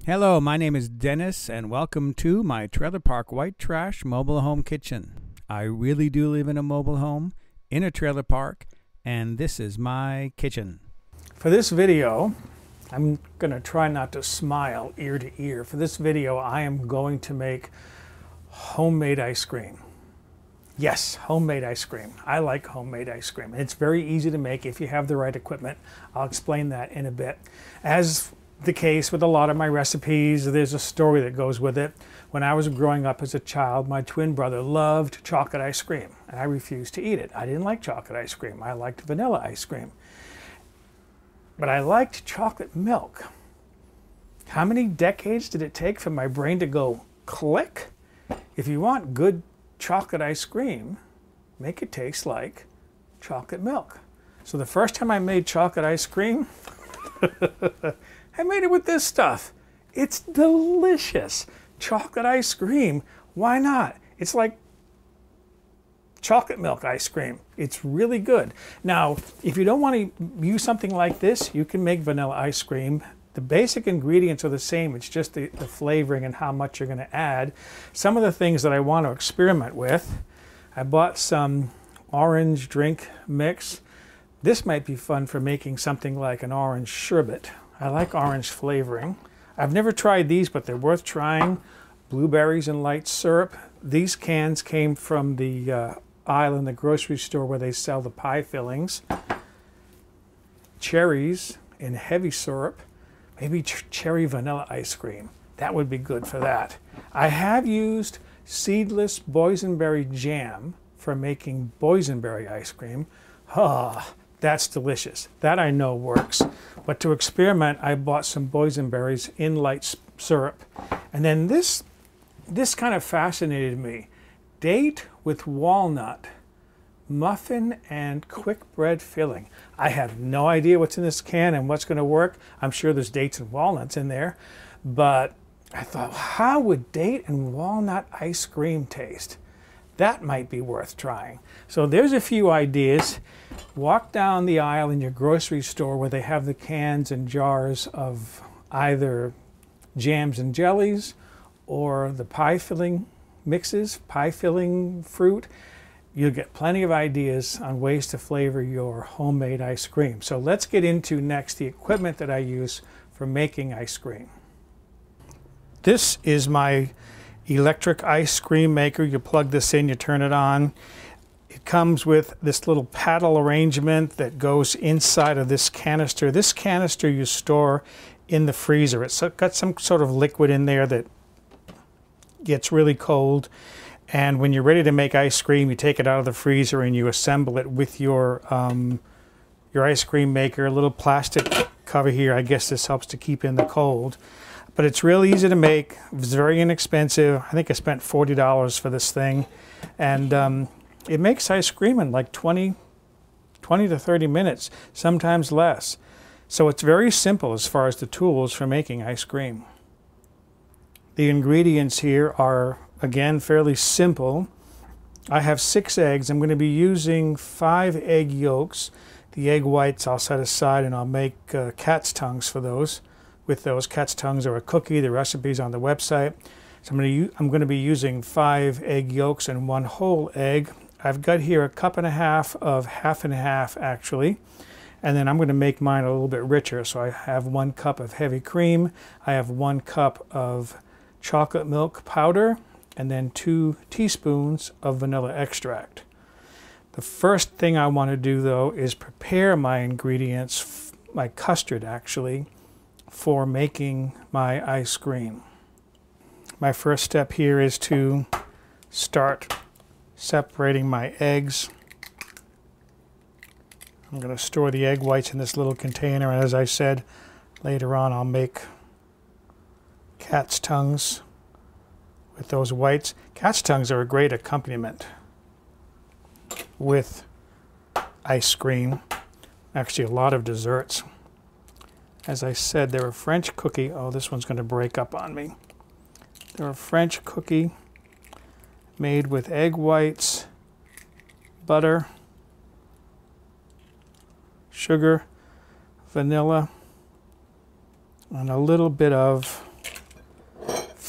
Hello, my name is Dennis, and welcome to my trailer park white trash mobile home kitchen. I really do live in a mobile home, in a trailer park, and this is my kitchen. For this video, I'm going to try not to smile ear to ear. For this video, I am going to make homemade ice cream. Yes, homemade ice cream. I like homemade ice cream. It's very easy to make if you have the right equipment. I'll explain that in a bit. As the case with a lot of my recipes, there's a story that goes with it. When I was growing up as a child, my twin brother loved chocolate ice cream, and I refused to eat it. I didn't like chocolate ice cream. I liked vanilla ice cream. But I liked chocolate milk. How many decades did it take for my brain to go click? If you want good chocolate ice cream, make it taste like chocolate milk. So the first time I made chocolate ice cream, I made it with this stuff. It's delicious. Chocolate ice cream, why not? It's like chocolate milk ice cream. It's really good. Now, if you don't want to use something like this, you can make vanilla ice cream. The basic ingredients are the same. It's just the flavoring and how much you're going to add. Some of the things that I want to experiment with, I bought some orange drink mix. This might be fun for making something like an orange sherbet. I like orange flavoring. I've never tried these, but they're worth trying. Blueberries and light syrup. These cans came from the aisle in the grocery store where they sell the pie fillings. Cherries in heavy syrup. Maybe cherry vanilla ice cream. That would be good for that. I have used seedless boysenberry jam for making boysenberry ice cream. That's delicious. That I know works. But to experiment, I bought some boysenberries in light syrup. And then this kind of fascinated me. Date with walnut, muffin and quick bread filling. I have no idea what's in this can and what's going to work. I'm sure there's dates and walnuts in there. But I thought, how would date and walnut ice cream taste? That might be worth trying. So there's a few ideas. Walk down the aisle in your grocery store where they have the cans and jars of either jams and jellies or the pie filling mixes, pie filling fruit. You'll get plenty of ideas on ways to flavor your homemade ice cream. So let's get into next the equipment that I use for making ice cream. This is my electric ice cream maker. You plug this in, you turn it on. It comes with this little paddle arrangement that goes inside of this canister. This canister you store in the freezer. It's got some sort of liquid in there that gets really cold. And when you're ready to make ice cream, you take it out of the freezer and you assemble it with your ice cream maker. A little plastic cover here. I guess this helps to keep in the cold. But it's really easy to make. It's very inexpensive. I think I spent $40 for this thing. And it makes ice cream in like 20 to 30 minutes, sometimes less. So it's very simple as far as the tools for making ice cream. The ingredients here are, again, fairly simple. I have 6 eggs. I'm going to be using 5 egg yolks. The egg whites I'll set aside and I'll make cat's tongues for those. With those, cat's tongues are a cookie. The recipe's on the website. So I'm going to be using 5 egg yolks and 1 whole egg. I've got here a cup and a half of half and half actually. And then I'm going to make mine a little bit richer. So I have 1 cup of heavy cream. I have 1 cup of chocolate milk powder and then 2 teaspoons of vanilla extract. The first thing I want to do though is prepare my ingredients, my custard actually, for making my ice cream. My first step here is to start separating my eggs. I'm going to store the egg whites in this little container, and as I said, later on I'll make cat's tongues with those whites. Cat's tongues are a great accompaniment with ice cream, actually a lot of desserts. As I said, they're a French cookie. Oh, this one's going to break up on me. They're a French cookie made with egg whites, butter, sugar, vanilla, and a little bit of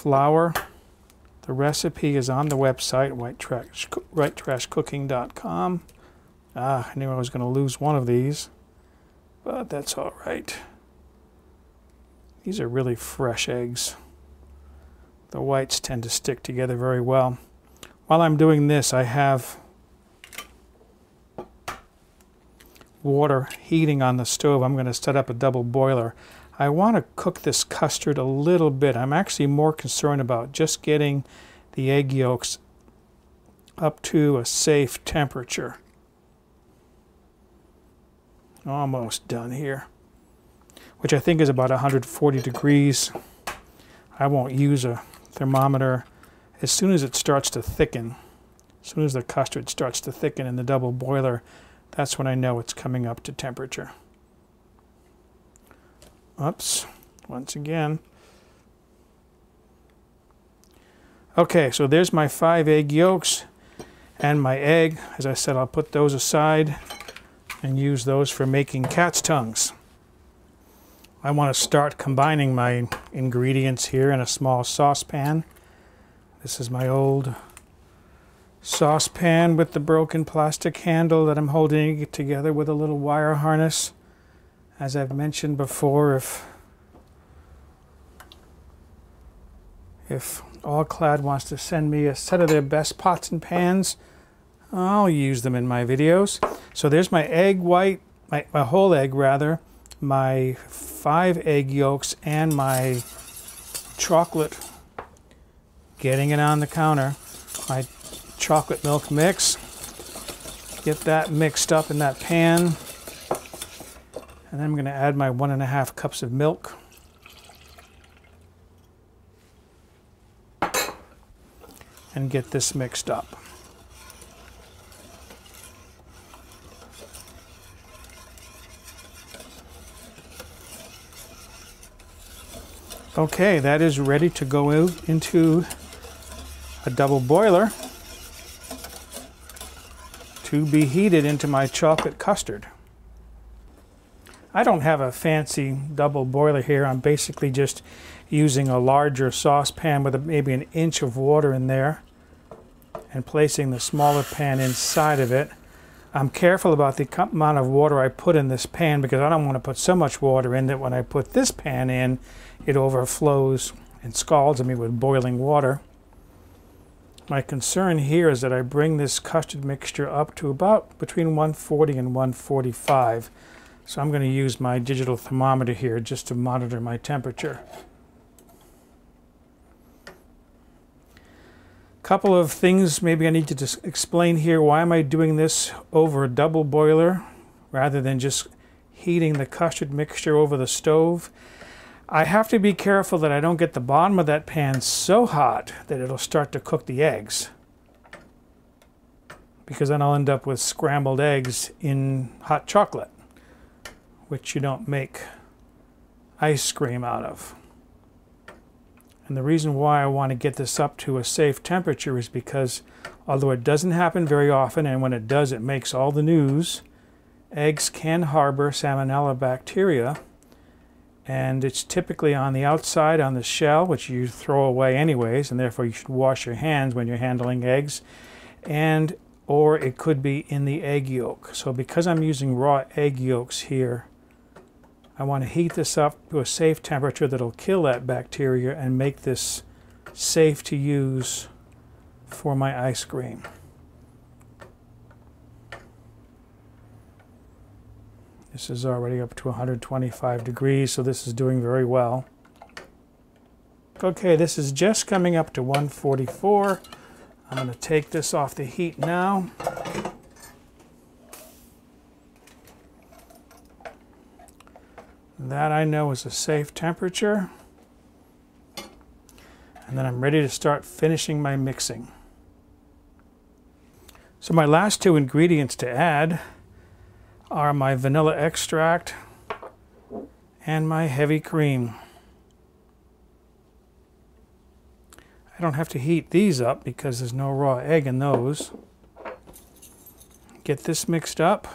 flour. The recipe is on the website, whitetrashcooking.com. I knew I was going to lose one of these, but that's all right. These are really fresh eggs. The whites tend to stick together very well. While I'm doing this, I have water heating on the stove. I'm going to set up a double boiler. I want to cook this custard a little bit. I'm actually more concerned about just getting the egg yolks up to a safe temperature. Almost done here, which I think is about 140 degrees. I won't use a thermometer. As soon as it starts to thicken, as soon as the custard starts to thicken in the double boiler, that's when I know it's coming up to temperature. Oops, once again. Okay, so there's my 5 egg yolks and my egg. As I said, I'll put those aside and use those for making cat's tongues. I want to start combining my ingredients here in a small saucepan. This is my old saucepan with the broken plastic handle that I'm holding it together with a little wire harness. As I've mentioned before, if All-Clad wants to send me a set of their best pots and pans, I'll use them in my videos. So there's my egg white, my whole egg rather, my 5 egg yolks, and my chocolate. Getting it on the counter. My chocolate milk mix. Get that mixed up in that pan. And then I'm going to add my 1.5 cups of milk. And get this mixed up. Okay, that is ready to go into a double boiler to be heated into my chocolate custard. I don't have a fancy double boiler here. I'm basically just using a larger saucepan with maybe 1 inch of water in there and placing the smaller pan inside of it. I'm careful about the amount of water I put in this pan because I don't want to put so much water in that when I put this pan in, it overflows and scalds me with boiling water. My concern here is that I bring this custard mixture up to about between 140 and 145. So I'm going to use my digital thermometer here just to monitor my temperature. Couple of things maybe I need to just explain here. Why am I doing this over a double boiler rather than just heating the custard mixture over the stove? I have to be careful that I don't get the bottom of that pan so hot that it'll start to cook the eggs, because then I'll end up with scrambled eggs in hot chocolate, which you don't make ice cream out of. And the reason why I want to get this up to a safe temperature is because although it doesn't happen very often, and when it does it makes all the news, eggs can harbor salmonella bacteria, and it's typically on the outside on the shell, which you throw away anyways, and therefore you should wash your hands when you're handling eggs, and or it could be in the egg yolk. So because I'm using raw egg yolks here, I want to heat this up to a safe temperature that'll kill that bacteria and make this safe to use for my ice cream. This is already up to 125 degrees, so this is doing very well. Okay, this is just coming up to 144. I'm going to take this off the heat now. That I know is a safe temperature. And then I'm ready to start finishing my mixing. So my last 2 ingredients to add are my vanilla extract and my heavy cream. I don't have to heat these up because there's no raw egg in those. Get this mixed up.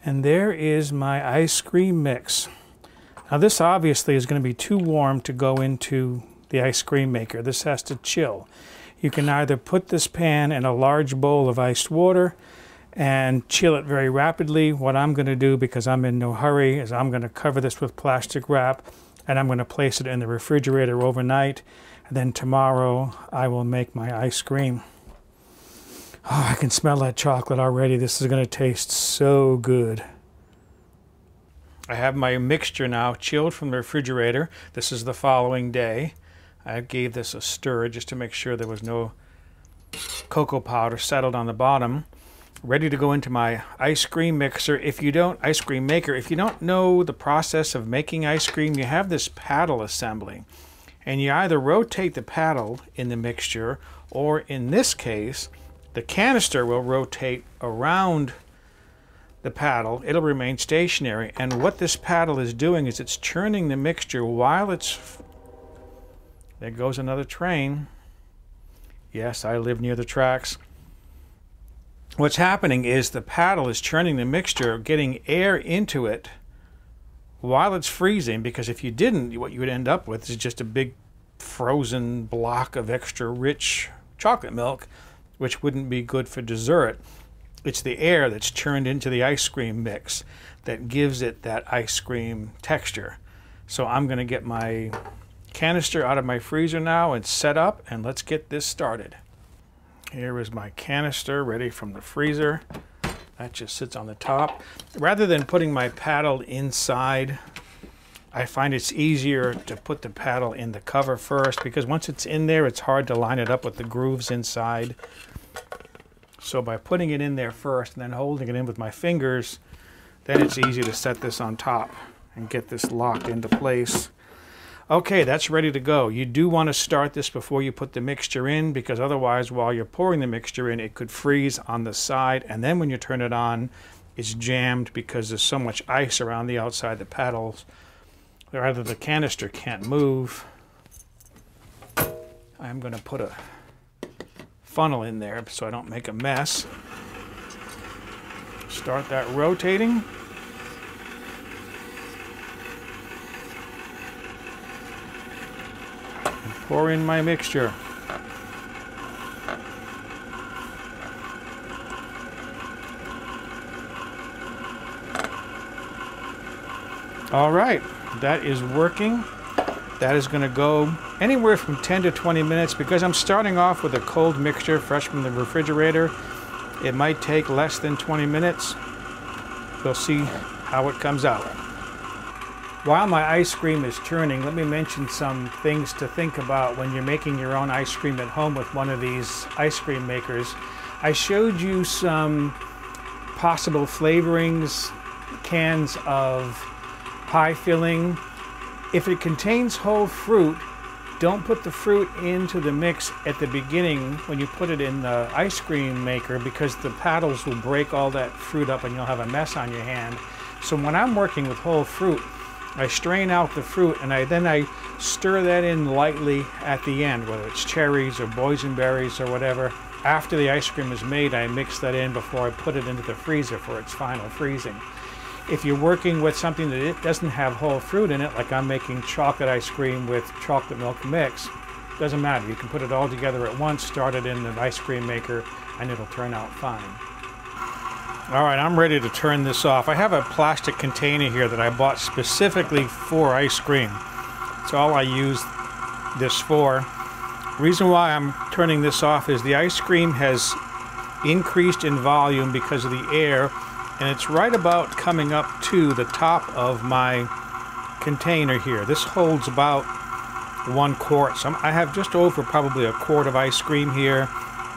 And there is my ice cream mix. Now this obviously is going to be too warm to go into the ice cream maker. This has to chill. You can either put this pan in a large bowl of iced water and chill it very rapidly. What I'm going to do, because I'm in no hurry, is I'm going to cover this with plastic wrap and I'm going to place it in the refrigerator overnight. And then tomorrow I will make my ice cream. Oh, I can smell that chocolate already. This is going to taste so good. I have my mixture now chilled from the refrigerator. This is the following day. I gave this a stir just to make sure there was no cocoa powder settled on the bottom. Ready to go into my ice cream mixer. If you don't know the process of making ice cream, you have this paddle assembly. And you either rotate the paddle in the mixture, or in this case, the canister will rotate around the paddle. It'll remain stationary. And what this paddle is doing is it's churning the mixture while it's... There goes another train. Yes, I live near the tracks. What's happening is the paddle is churning the mixture, getting air into it while it's freezing, because if you didn't, what you would end up with is just a big frozen block of extra rich chocolate milk, which wouldn't be good for dessert. It's the air that's churned into the ice cream mix that gives it that ice cream texture. So I'm going to get my canister out of my freezer now and set up, and let's get this started. Here is my canister ready from the freezer. That just sits on the top. Rather than putting my paddle inside, I find it's easier to put the paddle in the cover first, because once it's in there, it's hard to line it up with the grooves inside. So by putting it in there first and then holding it in with my fingers, then it's easy to set this on top and get this locked into place. Okay, that's ready to go. You do want to start this before you put the mixture in, because otherwise, while you're pouring the mixture in, it could freeze on the side, and then when you turn it on, it's jammed because there's so much ice around the outside the paddles. Rather, the canister can't move. I'm going to put a funnel in there so I don't make a mess. Start that rotating. And pour in my mixture. All right, that is working. That is going to go anywhere from 10 to 20 minutes. Because I'm starting off with a cold mixture fresh from the refrigerator, it might take less than 20 minutes. We'll see how it comes out. While my ice cream is churning, let me mention some things to think about when you're making your own ice cream at home with one of these ice cream makers. I showed you some possible flavorings, cans of pie filling. If it contains whole fruit, don't put the fruit into the mix at the beginning when you put it in the ice cream maker, because the paddles will break all that fruit up and you'll have a mess on your hand. So when I'm working with whole fruit, I strain out the fruit and then I stir that in lightly at the end, whether it's cherries or boysenberries or whatever. After the ice cream is made, I mix that in before I put it into the freezer for its final freezing. If you're working with something that it doesn't have whole fruit in it, like I'm making chocolate ice cream with chocolate milk mix, doesn't matter. You can put it all together at once, start it in the ice cream maker, and it'll turn out fine. All right, I'm ready to turn this off. I have a plastic container here that I bought specifically for ice cream. That's all I use this for. The reason why I'm turning this off is the ice cream has increased in volume because of the air, and it's right about coming up to the top of my container here. This holds about 1 quart. So I have just over probably a quart of ice cream here,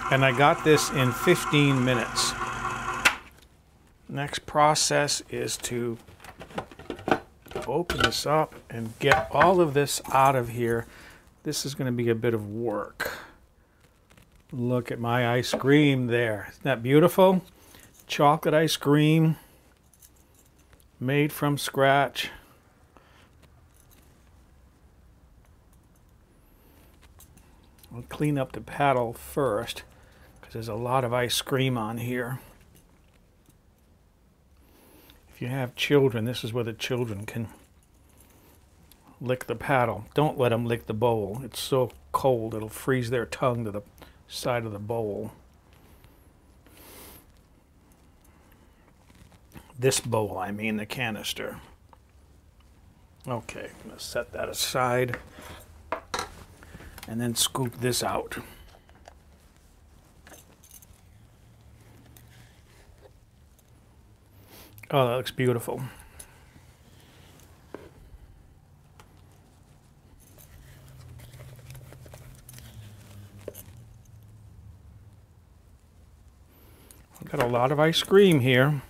and I got this in 15 minutes. Next process is to open this up and get all of this out of here. This is going to be a bit of work. Look at my ice cream there. Isn't that beautiful? Chocolate ice cream made from scratch. I'll clean up the paddle first because there's a lot of ice cream on here. If you have children, this is where the children can lick the paddle. Don't let them lick the bowl. It's so cold it'll freeze their tongue to the side of the bowl. This bowl, I mean the canister. Okay, I'm going to set that aside and then scoop this out. Oh, that looks beautiful. I've got a lot of ice cream here.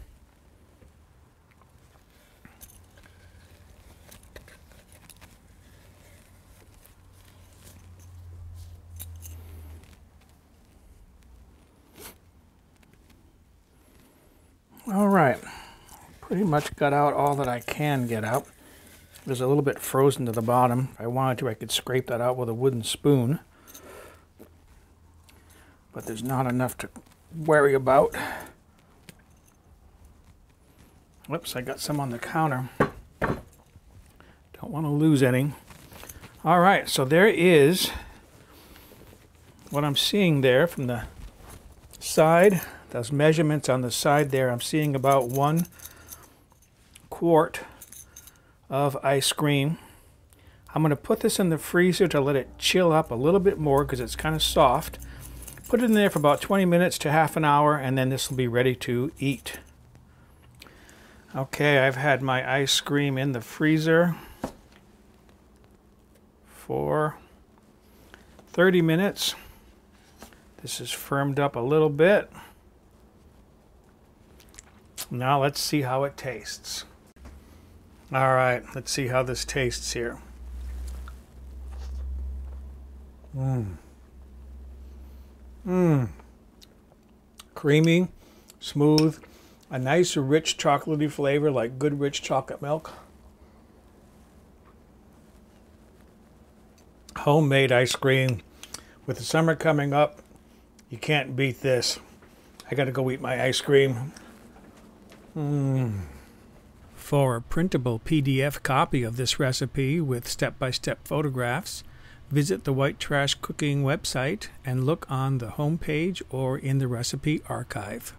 All right, pretty much got out all that I can get out. There's a little bit frozen to the bottom. If I wanted to, I could scrape that out with a wooden spoon. But there's not enough to worry about. Whoops, I got some on the counter. Don't want to lose any. All right, so there is what I'm seeing there from the side. Those measurements on the side there, I'm seeing about 1 quart of ice cream. I'm going to put this in the freezer to let it chill up a little bit more because it's kind of soft. Put it in there for about 20 minutes to half an hour, and then this will be ready to eat. Okay, I've had my ice cream in the freezer for 30 minutes. This is firmed up a little bit. Now let's see how it tastes. All right, let's see how this tastes here. Creamy, smooth, a nice rich chocolatey flavor like good rich chocolate milk. Homemade ice cream. With the summer coming up, you can't beat this. I gotta go eat my ice cream. For a printable PDF copy of this recipe with step-by-step photographs, visit the White Trash Cooking website and look on the home page or in the recipe archive.